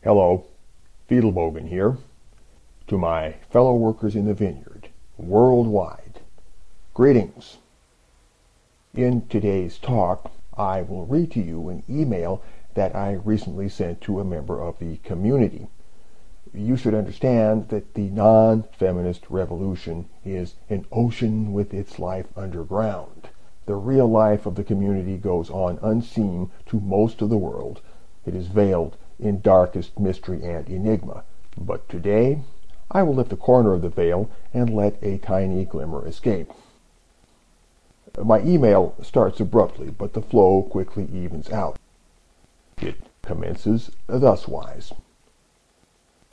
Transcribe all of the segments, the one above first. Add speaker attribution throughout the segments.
Speaker 1: Hello, Fidelbogen here. To my fellow workers in the vineyard, worldwide, greetings. In today's talk, I will read to you an email that I recently sent to a member of the community. You should understand that the non-feminist revolution is an ocean with its life underground. The real life of the community goes on unseen to most of the world. It is veiled in darkest mystery and enigma. But today, I will lift a corner of the veil and let a tiny glimmer escape. My email starts abruptly, but the flow quickly evens out. It commences thuswise.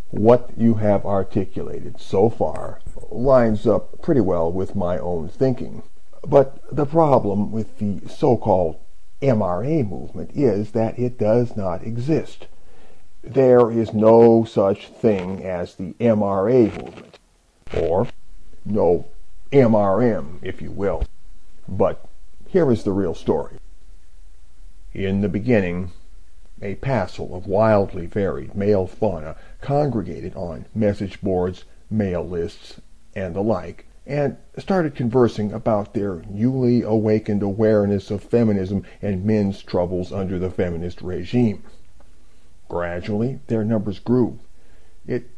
Speaker 1: What you have articulated so far lines up pretty well with my own thinking. But the problem with the so-called MRA movement is that it does not exist. There is no such thing as the MRA movement, or no MRM, if you will. But here is the real story. In the beginning, a passel of wildly varied male fauna congregated on message boards, mail lists, and the like, and started conversing about their newly awakened awareness of feminism and men's troubles under the feminist regime. Gradually, their numbers grew. It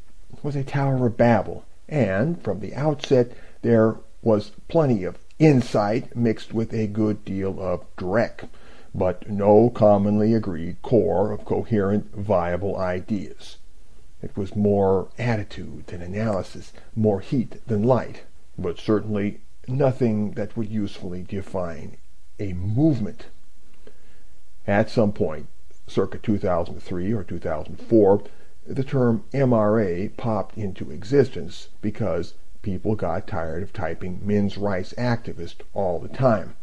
Speaker 1: was a Tower of Babel, and from the outset there was plenty of insight mixed with a good deal of dreck, but no commonly agreed core of coherent, viable ideas. It was more attitude than analysis, more heat than light, but certainly nothing that would usefully define a movement. At some point, circa 2003 or 2004, the term MRA popped into existence because people got tired of typing men's rights activist all the time.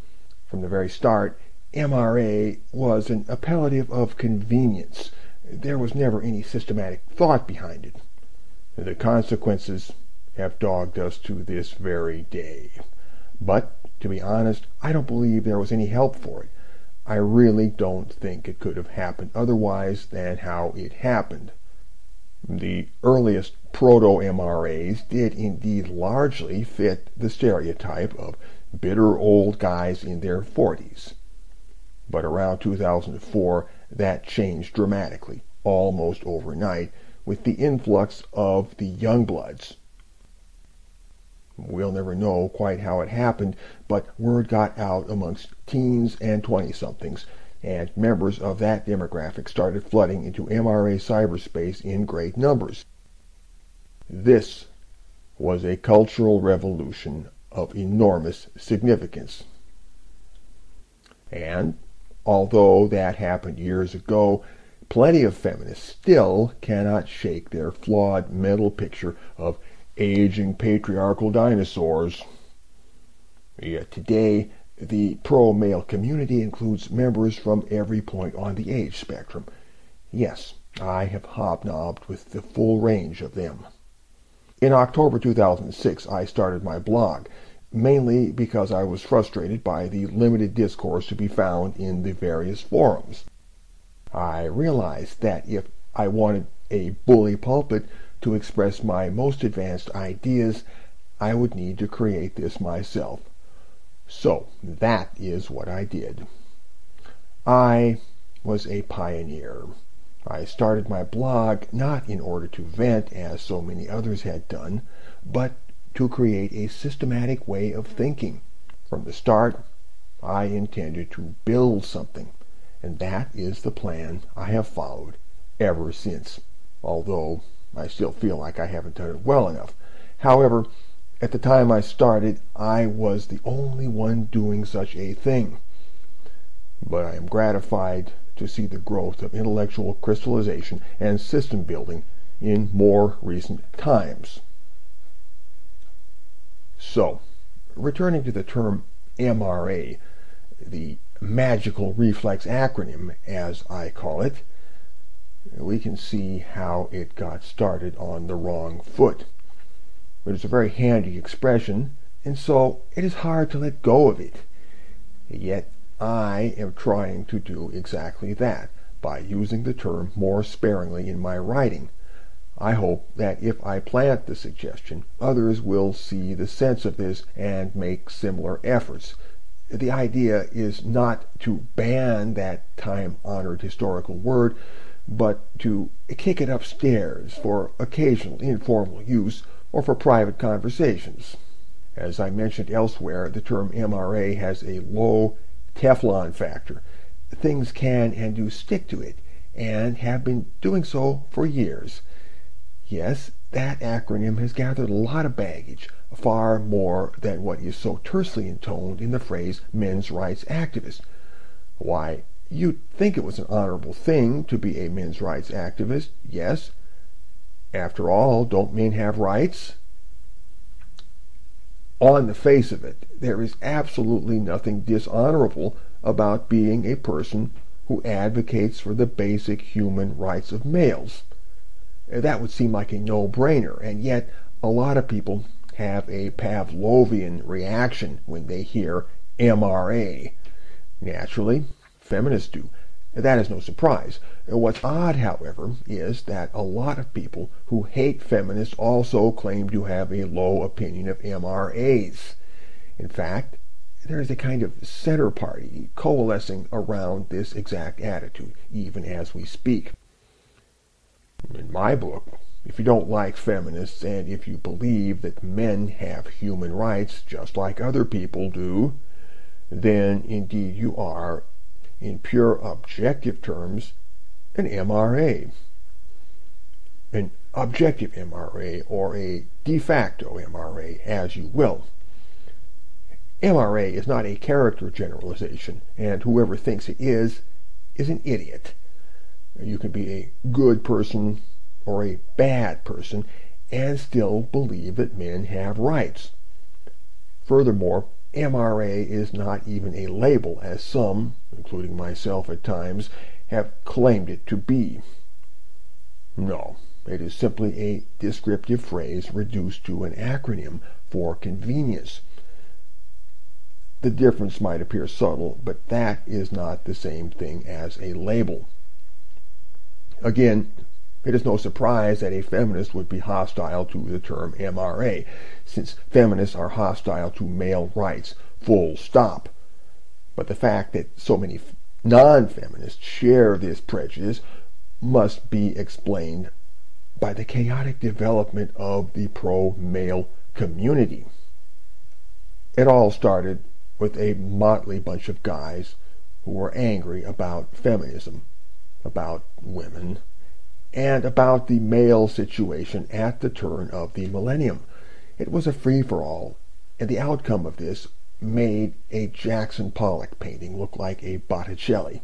Speaker 1: From the very start, MRA was an appellative of convenience. There was never any systematic thought behind it. The consequences have dogged us to this very day. But, to be honest, I don't believe there was any help for it. I really don't think it could have happened otherwise than how it happened. The earliest proto-MRAs did indeed largely fit the stereotype of bitter old guys in their 40s. But around 2004, that changed dramatically, almost overnight, with the influx of the young bloods. We'll never know quite how it happened, but word got out amongst teens and 20-somethings, and members of that demographic started flooding into MRA cyberspace in great numbers. This was a cultural revolution of enormous significance. And, although that happened years ago, plenty of feminists still cannot shake their flawed mental picture of aging patriarchal dinosaurs. Yet today, the pro-male community includes members from every point on the age spectrum. Yes, I have hobnobbed with the full range of them. In October 2006, I started my blog, mainly because I was frustrated by the limited discourse to be found in the various forums. I realized that if I wanted a bully pulpit to express my most advanced ideas, I would need to create this myself. So that is what I did. I was a pioneer. I started my blog not in order to vent, as so many others had done, but to create a systematic way of thinking. From the start, I intended to build something, and that is the plan I have followed ever since, although I still feel like I haven't done it well enough. However, at the time I started, I was the only one doing such a thing. But I am gratified to see the growth of intellectual crystallization and system building in more recent times. So, returning to the term MRA, the magical reflex acronym, as I call it, we can see how it got started on the wrong foot. It is a very handy expression, and so it is hard to let go of it. Yet I am trying to do exactly that, by using the term more sparingly in my writing. I hope that if I plant the suggestion, others will see the sense of this and make similar efforts. The idea is not to ban that time-honored historical word, but to kick it upstairs for occasional informal use or for private conversations. As I mentioned elsewhere, the term MRA has a low Teflon factor. Things can and do stick to it, and have been doing so for years. Yes, that acronym has gathered a lot of baggage, far more than what is so tersely intoned in the phrase men's rights activist. Why, you'd think it was an honorable thing to be a men's rights activist, yes. After all, don't men have rights? On the face of it, there is absolutely nothing dishonorable about being a person who advocates for the basic human rights of males. That would seem like a no-brainer, and yet a lot of people have a Pavlovian reaction when they hear MRA. Naturally, feminists do. That is no surprise. What's odd, however, is that a lot of people who hate feminists also claim to have a low opinion of MRAs. In fact, there is a kind of center party coalescing around this exact attitude, even as we speak. In my book, if you don't like feminists and if you believe that men have human rights just like other people do, then indeed you are, in pure objective terms, an MRA. An objective MRA, or a de facto MRA, as you will. MRA is not a character generalization, and whoever thinks it is an idiot. You can be a good person or a bad person and still believe that men have rights. Furthermore, MRA is not even a label, as some, including myself at times, have claimed it to be. No, it is simply a descriptive phrase reduced to an acronym for convenience. The difference might appear subtle, but that is not the same thing as a label. Again, it is no surprise that a feminist would be hostile to the term MRA, since feminists are hostile to male rights, full stop. But the fact that so many non-feminists share this prejudice must be explained by the chaotic development of the pro-male community. It all started with a motley bunch of guys who were angry about feminism, about women, and about the male situation at the turn of the millennium. It was a free-for-all, and the outcome of this made a Jackson Pollock painting look like a Botticelli.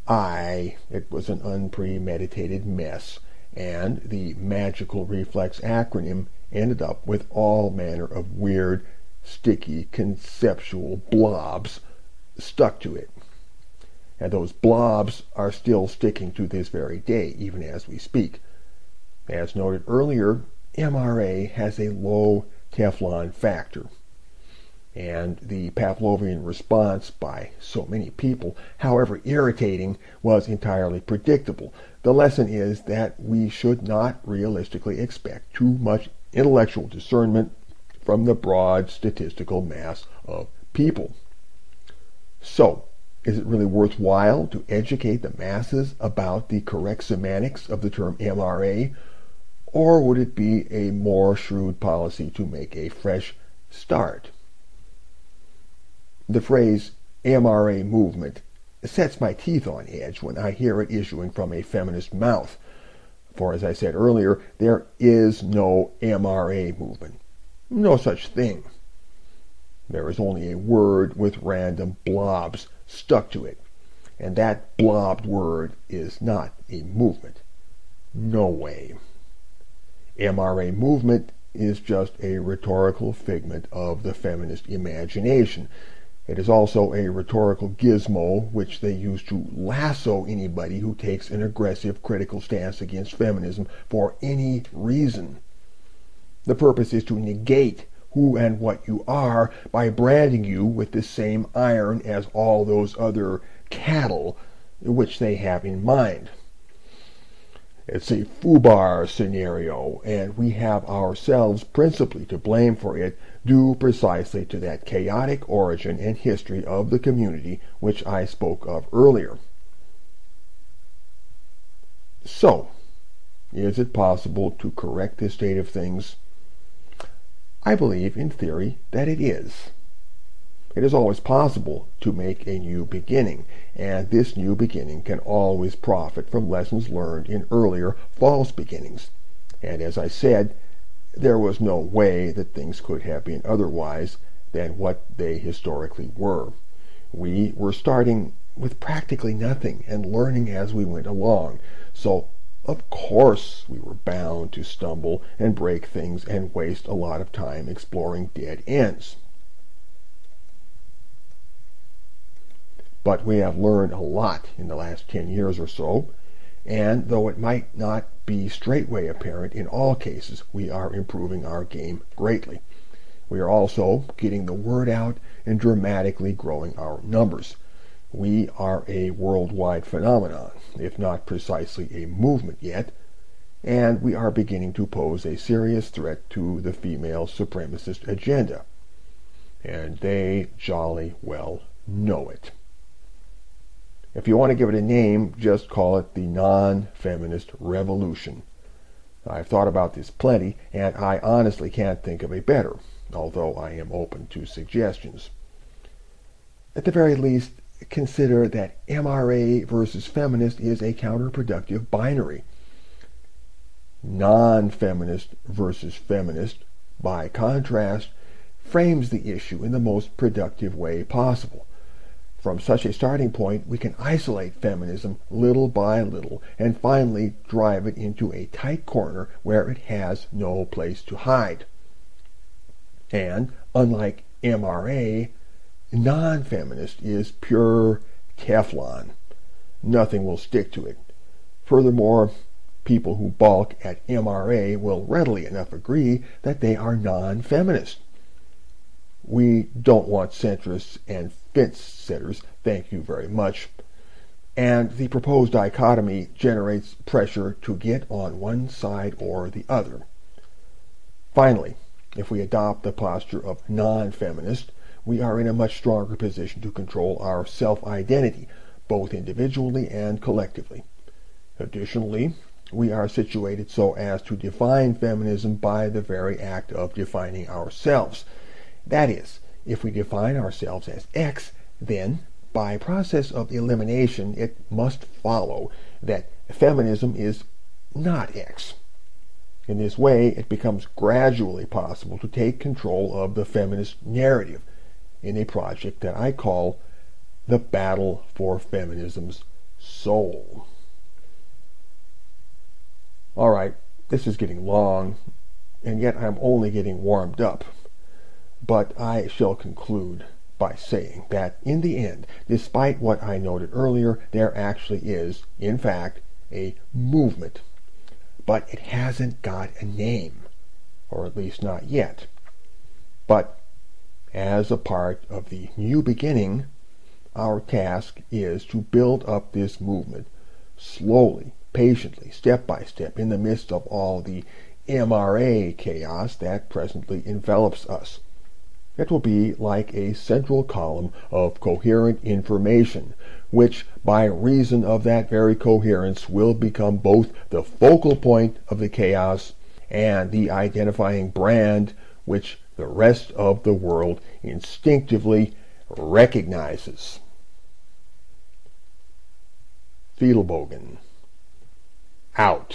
Speaker 1: It was an unpremeditated mess, and the magical reflex acronym ended up with all manner of weird, sticky, conceptual blobs stuck to it. And those blobs are still sticking to this very day, even as we speak. As noted earlier, MRA has a low Teflon factor. And the Pavlovian response by so many people, however irritating, was entirely predictable. The lesson is that we should not realistically expect too much intellectual discernment from the broad statistical mass of people. So, is it really worthwhile to educate the masses about the correct semantics of the term MRA, or would it be a more shrewd policy to make a fresh start? The phrase MRA movement sets my teeth on edge when I hear it issuing from a feminist mouth. For as I said earlier, there is no MRA movement. No such thing. There is only a word with random blobs stuck to it, and that blobbed word is not a movement. No way. MRA movement is just a rhetorical figment of the feminist imagination. It is also a rhetorical gizmo which they use to lasso anybody who takes an aggressive critical stance against feminism for any reason. The purpose is to negate who and what you are by branding you with the same iron as all those other cattle which they have in mind. It's a foobar scenario, and we have ourselves principally to blame for it, due precisely to that chaotic origin and history of the community which I spoke of earlier. So, is it possible to correct this state of things? I believe, in theory, that it is. It is always possible to make a new beginning, and this new beginning can always profit from lessons learned in earlier false beginnings. And as I said, there was no way that things could have been otherwise than what they historically were. We were starting with practically nothing and learning as we went along, so of course we were bound to stumble and break things and waste a lot of time exploring dead ends. But we have learned a lot in the last 10 years or so, and though it might not be straightway apparent in all cases, we are improving our game greatly. We are also getting the word out and dramatically growing our numbers. We are a worldwide phenomenon, if not precisely a movement yet, and we are beginning to pose a serious threat to the female supremacist agenda. And they jolly well know it. If you want to give it a name, just call it the non-feminist revolution. I've thought about this plenty, and I honestly can't think of a better, although I am open to suggestions. At the very least, consider that MRA versus feminist is a counterproductive binary. Non-feminist versus feminist, by contrast, frames the issue in the most productive way possible. From such a starting point, we can isolate feminism little by little and finally drive it into a tight corner where it has no place to hide. And, unlike MRA, non-feminist is pure Teflon. Nothing will stick to it. Furthermore, people who balk at MRA will readily enough agree that they are non-feminist. We don't want centrists and fence-sitters, thank you very much. And the proposed dichotomy generates pressure to get on one side or the other. Finally, if we adopt the posture of non-feminist, we are in a much stronger position to control our self-identity, both individually and collectively. Additionally, we are situated so as to define feminism by the very act of defining ourselves. That is, if we define ourselves as X, then, by process of elimination, it must follow that feminism is not X. In this way, it becomes gradually possible to take control of the feminist narrative in a project that I call the Battle for Feminism's Soul. All right, this is getting long, and yet I'm only getting warmed up. But I shall conclude by saying that in the end, despite what I noted earlier, there actually is, in fact, a movement. But it hasn't got a name, or at least not yet. But as a part of the new beginning, our task is to build up this movement slowly, patiently, step by step, in the midst of all the MRA chaos that presently envelops us. It will be like a central column of coherent information, which, by reason of that very coherence, will become both the focal point of the chaos and the identifying brand which the rest of the world instinctively recognizes. Fidelbogen. Out.